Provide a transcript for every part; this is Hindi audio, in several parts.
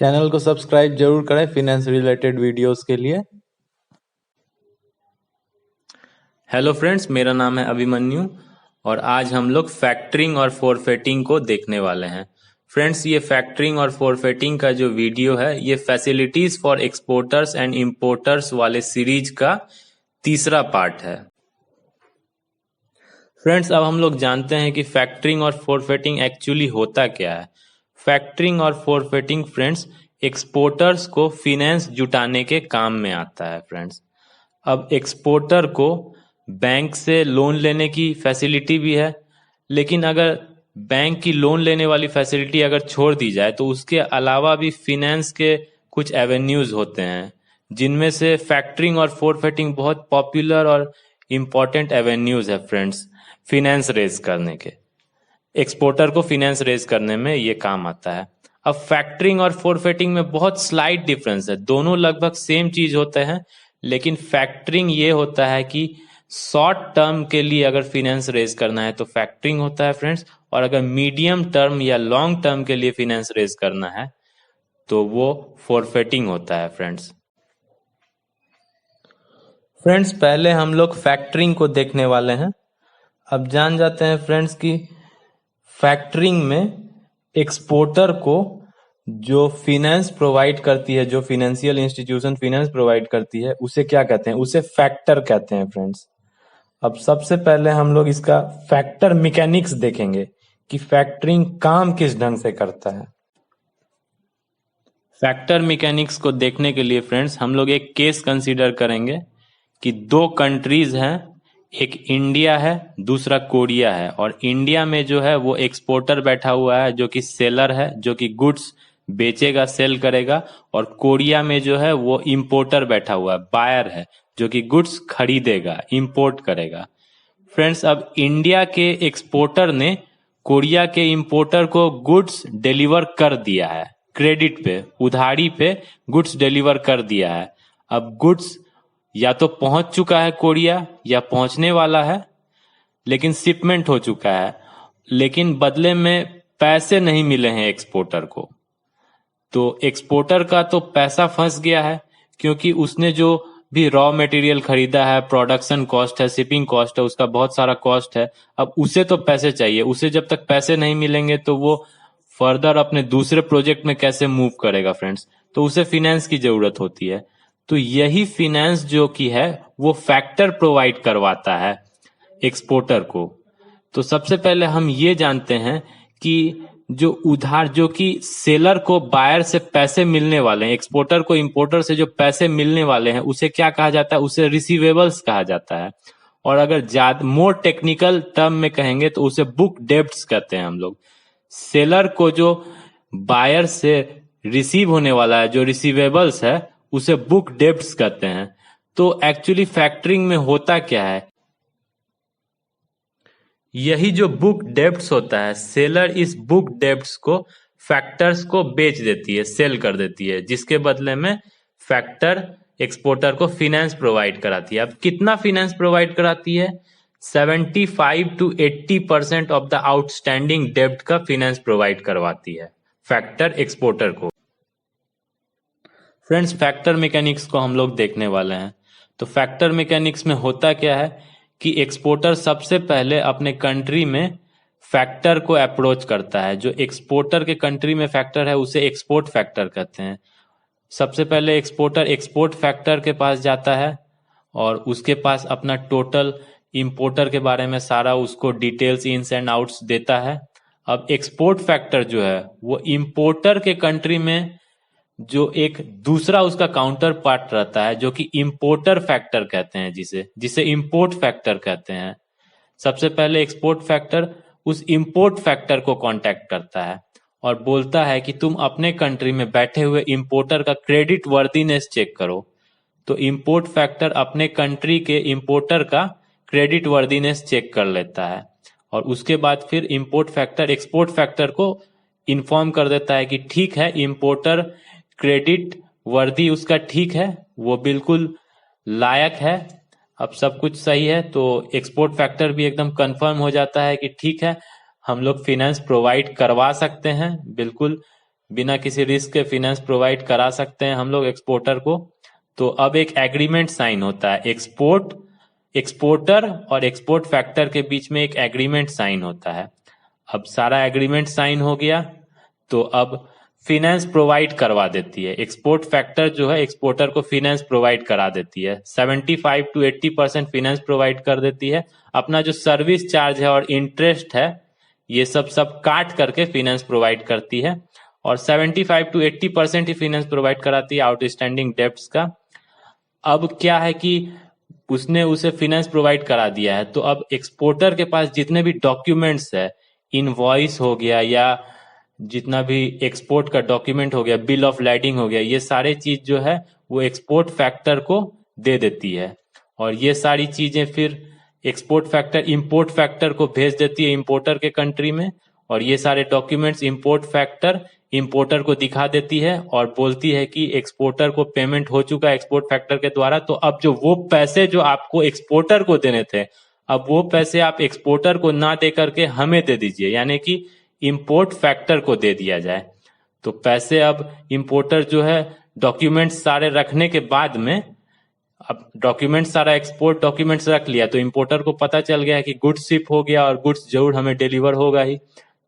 चैनल को सब्सक्राइब जरूर करें फिनेंस रिलेटेड वीडियोस के लिए। हेलो फ्रेंड्स, मेरा नाम है अभिमन्यु और आज हम लोग फैक्टरिंग और फॉरफेटिंग को देखने वाले हैं। फ्रेंड्स, ये फैक्टरिंग और फॉरफेटिंग का जो वीडियो है ये facilities for exporters and importers वाले सीरीज का तीसरा पार्ट है। फ्रेंड्स, अब हम लोग जानते हैं कि फैक्टरिंग और फॉरफेटिंग एक्चुअली होता क्या है। फैक्टरिंग और फॉरफेटिंग फ्रेंड्स एक्सपोर्टर्स को फिनेंस जुटाने के काम में आता है। फ्रेंड्स, अब एक्सपोर्टर को बैंक से लोन लेने की फैसिलिटी भी है, लेकिन अगर बैंक की लोन लेने वाली फैसिलिटी अगर छोड़ दी जाए तो उसके अलावा भी फिनेंस के कुछ एवेन्यूज होते हैं, जिनमें से फैक्टरिंग और फॉरफेटिंग बहुत पॉपुलर और इम्पॉर्टेंट एवेन्यूज है। फ्रेंड्स, फिनेंस रेज करने के, एक्सपोर्टर को फिनेंस रेज करने में ये काम आता है। अब फैक्टरिंग और फॉरफेटिंग में बहुत स्लाइट डिफरेंस है, दोनों लगभग सेम चीज होते हैं, लेकिन फैक्टरिंग ये होता है कि शॉर्ट टर्म के लिए अगर फिनेंस रेज करना है तो फैक्टरिंग होता है फ्रेंड्स, और अगर मीडियम टर्म या लॉन्ग टर्म के लिए फिनेंस रेज करना है तो वो फॉरफेटिंग होता है। फ्रेंड्स, पहले हम लोग फैक्टरिंग को देखने वाले हैं। अब जान जाते हैं फ्रेंड्स कि फैक्टरिंग में एक्सपोर्टर को जो फिनेंस प्रोवाइड करती है, जो फिनेंशियल इंस्टीट्यूशन फिनेंस प्रोवाइड करती है, उसे क्या कहते हैं? उसे फैक्टर कहते हैं फ्रेंड्स। अब सबसे पहले हम लोग इसका फैक्टर मैकेनिक्स देखेंगे कि फैक्टरिंग काम किस ढंग से करता है। फैक्टर मैकेनिक्स को देखने के लिए फ्रेंड्स हम लोग एक केस कंसीडर करेंगे कि दो कंट्रीज हैं, एक इंडिया है, दूसरा कोरिया है, और इंडिया में जो है वो एक्सपोर्टर बैठा हुआ है जो कि सेलर है, जो कि गुड्स बेचेगा, सेल करेगा, और कोरिया में जो है वो इंपोर्टर बैठा हुआ है, बायर है, जो कि गुड्स खरीदेगा, इंपोर्ट करेगा। फ्रेंड्स, अब इंडिया के एक्सपोर्टर ने कोरिया के इंपोर्टर को गुड्स डिलीवर कर दिया है, क्रेडिट पे, उधारी पे गुड्स डिलीवर कर दिया है। अब गुड्स या तो पहुंच चुका है कोरिया या पहुंचने वाला है, लेकिन शिपमेंट हो चुका है, लेकिन बदले में पैसे नहीं मिले हैं एक्सपोर्टर को। तो एक्सपोर्टर का तो पैसा फंस गया है, क्योंकि उसने जो भी रॉ मटेरियल खरीदा है, प्रोडक्शन कॉस्ट है, शिपिंग कॉस्ट है, उसका बहुत सारा कॉस्ट है। अब उसे तो पैसे चाहिए, उसे जब तक पैसे नहीं मिलेंगे तो वो फर्दर अपने दूसरे प्रोजेक्ट में कैसे मूव करेगा फ्रेंड्स। तो उसे फिनेंस की जरूरत होती है। तो यही फिनेंस जो की है वो फैक्टर प्रोवाइड करवाता है एक्सपोर्टर को। तो सबसे पहले हम ये जानते हैं कि जो उधार, जो कि सेलर को बायर से पैसे मिलने वाले हैं, एक्सपोर्टर को इंपोर्टर से जो पैसे मिलने वाले हैं, उसे क्या कहा जाता है? उसे रिसीवेबल्स कहा जाता है। और अगर ज्यादा मोर टेक्निकल टर्म में कहेंगे तो उसे बुक डेब्ट्स कहते हैं हम लोग। सेलर को जो बायर से रिसीव होने वाला है, जो रिसीवेबल्स है, उसे बुक डेब्ट्स कहते हैं। तो एक्चुअली फैक्टरिंग में होता क्या है? यही जो बुक डेब्ट्स होता है, सेलर इस बुक डेब्ट्स को फैक्टर्स को बेच देती है, सेल कर देती है, जिसके बदले में फैक्टर एक्सपोर्टर को फिनेंस प्रोवाइड कराती है। अब कितना फिनेंस प्रोवाइड कराती है? 75 to 80% ऑफ द आउटस्टैंडिंग डेब्ट का फिनेंस प्रोवाइड करवाती है फैक्टर एक्सपोर्टर को। फ्रेंड्स, फैक्टर मैकेनिक्स को हम लोग देखने वाले हैं। तो फैक्टर मैकेनिक्स में होता क्या है कि एक्सपोर्टर सबसे पहले अपने कंट्री में फैक्टर को अप्रोच करता है। जो एक्सपोर्टर के कंट्री में फैक्टर है उसे एक्सपोर्ट फैक्टर कहते हैं। सबसे पहले एक्सपोर्टर एक्सपोर्ट फैक्टर के पास जाता है और उसके पास अपना टोटल इंपोर्टर के बारे में सारा उसको डिटेल्स, इन्स एंड आउट्स देता है। अब एक्सपोर्ट फैक्टर जो है वो इंपोर्टर के कंट्री में जो एक दूसरा उसका काउंटर पार्ट रहता है, जो कि इंपोर्टर फैक्टर कहते हैं, जिसे जिसे इंपोर्ट फैक्टर कहते हैं। सबसे पहले एक्सपोर्ट फैक्टर उस इंपोर्ट फैक्टर को कांटेक्ट करता है और बोलता है कि तुम अपने कंट्री में बैठे हुए इंपोर्टर का क्रेडिट वर्दीनेस चेक करो। तो इंपोर्ट फैक्टर अपने कंट्री के इंपोर्टर का क्रेडिट वर्दीनेस चेक कर लेता है और उसके बाद फिर इंपोर्ट फैक्टर एक्सपोर्ट फैक्टर को इन्फॉर्म कर देता है कि ठीक है, इंपोर्टर क्रेडिट वर्दी उसका ठीक है, वो बिल्कुल लायक है, अब सब कुछ सही है। तो एक्सपोर्ट फैक्टर भी एकदम कंफर्म हो जाता है कि ठीक है, हम लोग फिनेंस प्रोवाइड करवा सकते हैं, बिल्कुल बिना किसी रिस्क के फाइनेंस प्रोवाइड करा सकते हैं हम लोग एक्सपोर्टर को। तो अब एक एग्रीमेंट साइन होता है, एक्सपोर्टर और एक्सपोर्ट फैक्टर के बीच में एक एग्रीमेंट साइन होता है। अब सारा एग्रीमेंट साइन हो गया तो अब फाइनेंस प्रोवाइड करवा देती है एक्सपोर्ट फैक्टर, जो है एक्सपोर्टर को फाइनेंस प्रोवाइड करा देती है। 75 to 80% फाइनेंस प्रोवाइड कर देती है। अपना जो सर्विस चार्ज है और इंटरेस्ट है ये सब काट करके फाइनेंस प्रोवाइड करती है, और 75 to 80% ही फाइनेंस प्रोवाइड कराती है आउटस्टैंडिंग डेब्ट्स का। अब क्या है कि उसने उसे फाइनेंस प्रोवाइड करा दिया है, तो अब एक्सपोर्टर के पास जितने भी डॉक्यूमेंट्स है, इनवॉइस हो गया या जितना भी एक्सपोर्ट का डॉक्यूमेंट हो गया, बिल ऑफ लैडिंग हो गया, ये सारे चीज जो है वो एक्सपोर्ट फैक्टर को दे देती है। और ये सारी चीजें फिर एक्सपोर्ट फैक्टर इंपोर्ट फैक्टर को भेज देती है इंपोर्टर के कंट्री में, और ये सारे डॉक्यूमेंट्स इंपोर्ट फैक्टर इंपोर्टर को दिखा देती है और बोलती है कि एक्सपोर्टर को पेमेंट हो चुका है एक्सपोर्ट फैक्टर के द्वारा। तो अब जो वो पैसे जो आपको एक्सपोर्टर को देने थे, अब वो पैसे आप एक्सपोर्टर को ना दे करके हमें दे दीजिए, यानी कि इंपोर्ट फैक्टर को दे दिया जाए। तो पैसे अब इंपोर्टर जो है डॉक्यूमेंट्स सारे रखने के बाद में, अब डॉक्यूमेंट सारा एक्सपोर्ट डॉक्यूमेंट्स रख लिया तो इंपोर्टर को पता चल गया कि गुड्स शिप हो गया और गुड्स जरूर हमें डिलीवर होगा ही।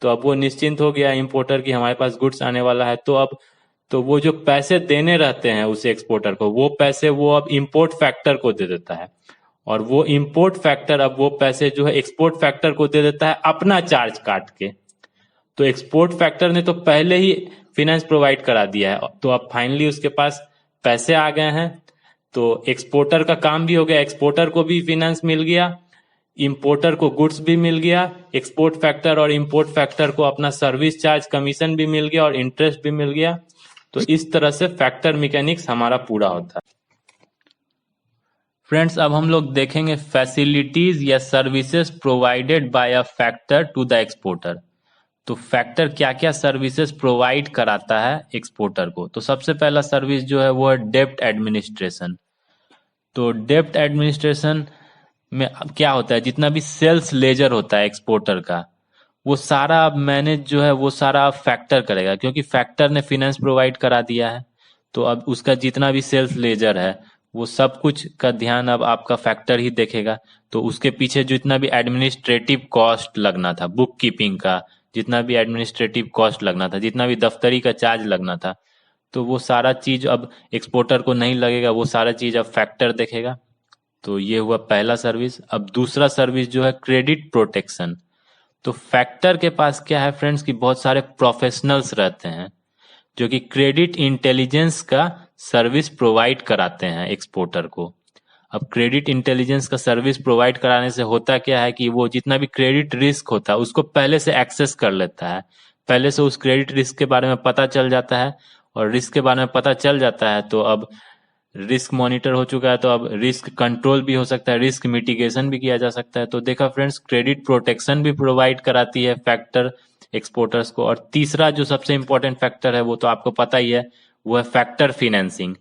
तो अब वो निश्चिंत हो गया इंपोर्टर की हमारे पास गुड्स आने वाला है। तो वो जो पैसे देने रहते हैं उसे एक्सपोर्टर को, वो पैसे वो अब इंपोर्ट फैक्टर को दे देता है, और वो इंपोर्ट फैक्टर अब वो पैसे जो है एक्सपोर्ट फैक्टर को दे देता है अपना चार्ज काट के। तो एक्सपोर्ट फैक्टर ने तो पहले ही फाइनेंस प्रोवाइड करा दिया है, तो अब फाइनली उसके पास पैसे आ गए हैं, तो एक्सपोर्टर का काम भी हो गया, एक्सपोर्टर को भी फाइनेंस मिल गया, इंपोर्टर को गुड्स भी मिल गया, एक्सपोर्ट फैक्टर और इंपोर्ट फैक्टर को अपना सर्विस चार्ज कमीशन भी मिल गया और इंटरेस्ट भी मिल गया। तो इस तरह से फैक्टर मैकेनिक्स हमारा पूरा होता है। फ्रेंड्स, अब हम लोग देखेंगे फैसिलिटीज या services provided by a factor to the exporter. तो फैक्टर क्या क्या सर्विसेज प्रोवाइड कराता है एक्सपोर्टर को। तो सबसे पहला सर्विस जो है वो है डेब्ट एडमिनिस्ट्रेशन। तो डेब्ट एडमिनिस्ट्रेशन में अब क्या होता है, जितना भी सेल्स लेजर होता है एक्सपोर्टर का, वो सारा अब मैनेज जो है वो सारा फैक्टर करेगा, क्योंकि फैक्टर ने फाइनेंस प्रोवाइड करा दिया है। तो अब उसका जितना भी सेल्स लेजर है वो सब कुछ का ध्यान अब आपका फैक्टर ही देखेगा। तो उसके पीछे जितना भी एडमिनिस्ट्रेटिव कॉस्ट लगना था, बुक कीपिंग का जितना भी एडमिनिस्ट्रेटिव कॉस्ट लगना था, जितना भी दफ्तरी का चार्ज लगना था, तो वो सारा चीज अब एक्सपोर्टर को नहीं लगेगा, वो सारा चीज अब फैक्टर देखेगा। तो ये हुआ पहला सर्विस। अब दूसरा सर्विस जो है क्रेडिट प्रोटेक्शन। तो फैक्टर के पास क्या है फ्रेंड्स कि बहुत सारे प्रोफेशनल्स रहते हैं जो कि क्रेडिट इंटेलिजेंस का सर्विस प्रोवाइड कराते हैं एक्सपोर्टर को। अब क्रेडिट इंटेलिजेंस का सर्विस प्रोवाइड कराने से होता क्या है कि वो जितना भी क्रेडिट रिस्क होता है उसको पहले से एक्सेस कर लेता है, पहले से उस क्रेडिट रिस्क के बारे में पता चल जाता है, और रिस्क के बारे में पता चल जाता है तो अब रिस्क मॉनिटर हो चुका है, तो अब रिस्क कंट्रोल भी हो सकता है, रिस्क मिटिगेशन भी किया जा सकता है। तो देखा फ्रेंड्स, क्रेडिट प्रोटेक्शन भी प्रोवाइड कराती है फैक्टर एक्सपोर्टर्स को। और तीसरा जो सबसे इंपॉर्टेंट फैक्टर है वो तो आपको पता ही है, वो है फैक्टर फाइनेंसिंग।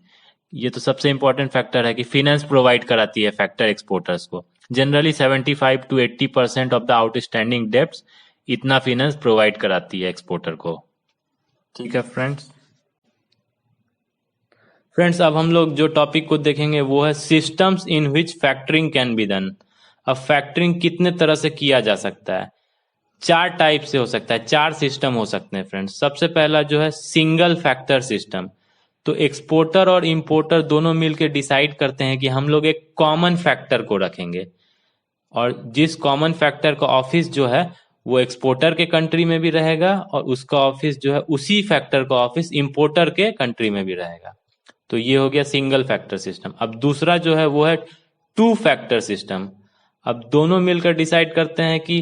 ये तो सबसे इंपॉर्टेंट फैक्टर है कि फाइनेंस प्रोवाइड कराती है फैक्टर एक्सपोर्टर्स को। Generally 75 to 80% of the outstanding debts इतना फाइनेंस प्रोवाइड कराती है एक्सपोर्टर को। ठीक है फ्रेंड्स। अब हम लोग जो टॉपिक को देखेंगे वो है systems in which factoring can be done. अब फैक्टरिंग कितने तरह से किया जा सकता है, 4 टाइप से हो सकता है, 4 सिस्टम हो सकते हैं फ्रेंड्स। सबसे पहला जो है सिंगल फैक्टर सिस्टम। तो एक्सपोर्टर और इंपोर्टर दोनों मिलकर डिसाइड करते हैं कि हम लोग एक कॉमन फैक्टर को रखेंगे, और जिस कॉमन फैक्टर का ऑफिस जो है वो एक्सपोर्टर के कंट्री में भी रहेगा, और उसका ऑफिस जो है उसी फैक्टर का ऑफिस इंपोर्टर के कंट्री में भी रहेगा। तो ये हो गया सिंगल फैक्टर सिस्टम। अब दूसरा जो है वो है 2 फैक्टर सिस्टम। अब दोनों मिलकर डिसाइड करते हैं कि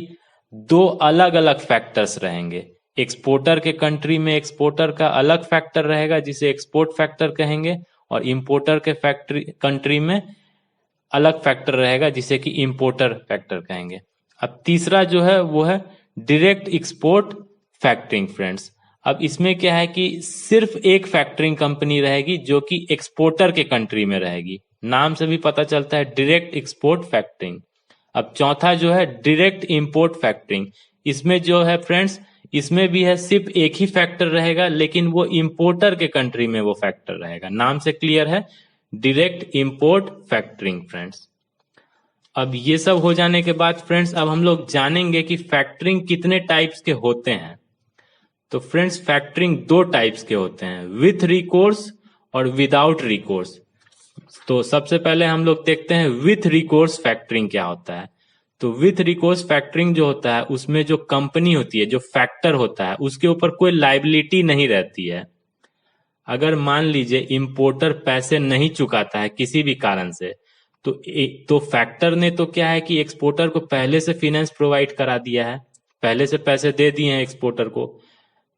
2 अलग अलग फैक्टर्स रहेंगे। एक्सपोर्टर के कंट्री में एक्सपोर्टर का अलग फैक्टर रहेगा जिसे एक्सपोर्ट फैक्टर कहेंगे, और इंपोर्टर के कंट्री में अलग फैक्टर रहेगा जिसे कि इंपोर्टर फैक्टर कहेंगे। अब तीसरा जो है वो है डायरेक्ट एक्सपोर्ट फैक्टरिंग फ्रेंड्स। अब इसमें क्या है कि सिर्फ एक फैक्टरिंग कंपनी रहेगी जो कि एक्सपोर्टर के कंट्री में रहेगी, नाम से भी पता चलता है डायरेक्ट एक्सपोर्ट फैक्टरिंग। अब चौथा जो है डायरेक्ट इंपोर्ट फैक्टरिंग। इसमें जो है फ्रेंड्स इसमें भी है, सिर्फ एक ही फैक्टर रहेगा, लेकिन वो इंपोर्टर के कंट्री में वो फैक्टर रहेगा। नाम से क्लियर है, डायरेक्ट इंपोर्ट फैक्टरिंग फ्रेंड्स। अब ये सब हो जाने के बाद फ्रेंड्स अब हम लोग जानेंगे कि फैक्टरिंग कितने टाइप्स के होते हैं। तो फ्रेंड्स फैक्टरिंग दो टाइप्स के होते हैं, विथ रिकोर्स और विदाउट रिकोर्स। तो सबसे पहले हम लोग देखते हैं विथ रिकोर्स फैक्टरिंग क्या होता है। तो विथ रिकोर्स फैक्टरिंग जो होता है उसमें जो कंपनी होती है, जो फैक्टर होता है, उसके ऊपर कोई लायबिलिटी नहीं रहती है। अगर मान लीजिए इंपोर्टर पैसे नहीं चुकाता है किसी भी कारण से, तो फैक्टर ने तो क्या है कि एक्सपोर्टर को पहले से फाइनेंस प्रोवाइड करा दिया है, पहले से पैसे दे दिए हैं एक्सपोर्टर को।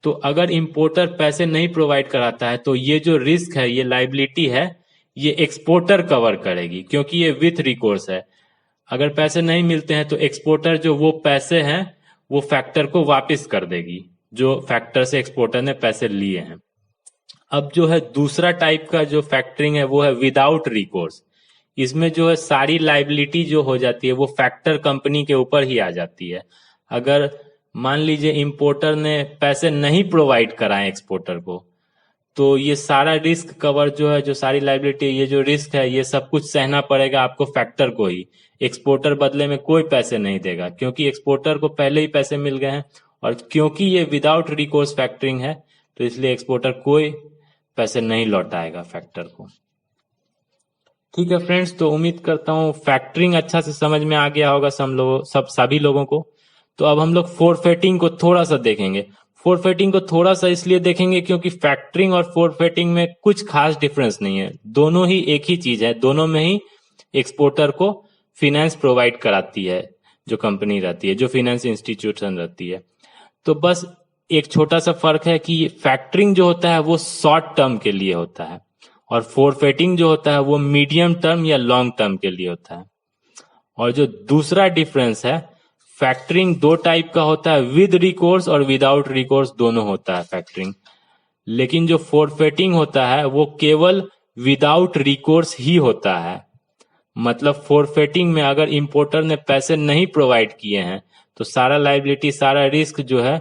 तो अगर इंपोर्टर पैसे नहीं प्रोवाइड कराता है तो ये जो रिस्क है, ये लायबिलिटी है, ये एक्सपोर्टर कवर करेगी, क्योंकि ये विथ रिकोर्स है। अगर पैसे नहीं मिलते हैं तो एक्सपोर्टर जो वो पैसे हैं वो फैक्टर को वापस कर देगी, जो फैक्टर से एक्सपोर्टर ने पैसे लिए हैं। अब जो है दूसरा टाइप का जो फैक्टरिंग है वो है विदाउट रिकोर्स। इसमें जो है सारी लायबिलिटी जो हो जाती है वो फैक्टर कंपनी के ऊपर ही आ जाती है। अगर मान लीजिए इंपोर्टर ने पैसे नहीं प्रोवाइड कराए एक्सपोर्टर को, तो ये सारा रिस्क कवर जो है, जो सारी लायबिलिटी, ये जो रिस्क है, ये सब कुछ सहना पड़ेगा आपको फैक्टर को ही। एक्सपोर्टर बदले में कोई पैसे नहीं देगा, क्योंकि एक्सपोर्टर को पहले ही पैसे मिल गए हैं। और क्योंकि ये विदाउट रिकोर्स फैक्टरिंग है तो इसलिए एक्सपोर्टर कोई पैसे नहीं लौटाएगा फैक्टर को। ठीक है फ्रेंड्स, तो उम्मीद करता हूँ फैक्टरिंग अच्छा से समझ में आ गया होगा सभी लोगों को। तो अब हम लोग फोरफेटिंग को थोड़ा सा देखेंगे। फोरफेटिंग को थोड़ा सा इसलिए देखेंगे क्योंकि फैक्टरिंग और फोरफेटिंग में कुछ खास डिफरेंस नहीं है, दोनों ही एक ही चीज है। दोनों में ही एक्सपोर्टर को फाइनेंस प्रोवाइड कराती है जो कंपनी रहती है, जो फाइनेंस इंस्टीट्यूशन रहती है। तो बस एक छोटा सा फर्क है कि फैक्टरिंग जो होता है वो शॉर्ट टर्म के लिए होता है और फोरफेटिंग जो होता है वो मीडियम टर्म या लॉन्ग टर्म के लिए होता है। और जो दूसरा डिफरेंस है, फैक्टरिंग दो टाइप का होता है, विद रिकोर्स और विदाउट रिकोर्स दोनों होता है फैक्टरिंग। लेकिन जो फोरफेटिंग होता है वो केवल विदाउट रिकोर्स ही होता है। मतलब फोरफेटिंग में अगर इंपोर्टर ने पैसे नहीं प्रोवाइड किए हैं तो सारा लायबिलिटी, सारा रिस्क जो है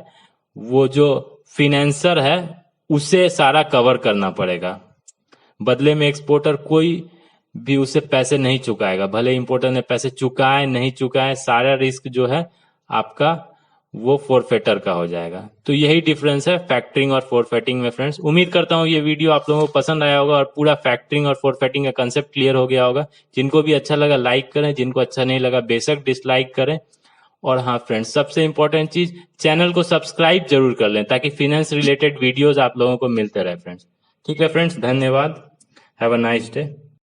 वो जो फिनेंसर है उसे सारा कवर करना पड़ेगा। बदले में एक्सपोर्टर कोई भी उसे पैसे नहीं चुकाएगा, भले इंपोर्टर ने पैसे चुकाए नहीं चुकाए, सारा रिस्क जो है आपका वो फोरफेटर का हो जाएगा। तो यही डिफरेंस है फैक्टरिंग और फोरफेटिंग में फ्रेंड्स। उम्मीद करता हूँ ये वीडियो आप लोगों को पसंद आया होगा और पूरा फैक्टरिंग और फोरफेटिंग का कंसेप्ट क्लियर हो गया होगा। जिनको भी अच्छा लगा लाइक करें, जिनको अच्छा नहीं लगा बेशक डिसलाइक करें। और हाँ फ्रेंड्स, सबसे इंपॉर्टेंट चीज, चैनल को सब्सक्राइब जरूर कर लें ताकि फाइनेंस रिलेटेड वीडियोज आप लोगों को मिलते रहे फ्रेंड्स। ठीक है फ्रेंड्स, धन्यवाद। Have a nice day.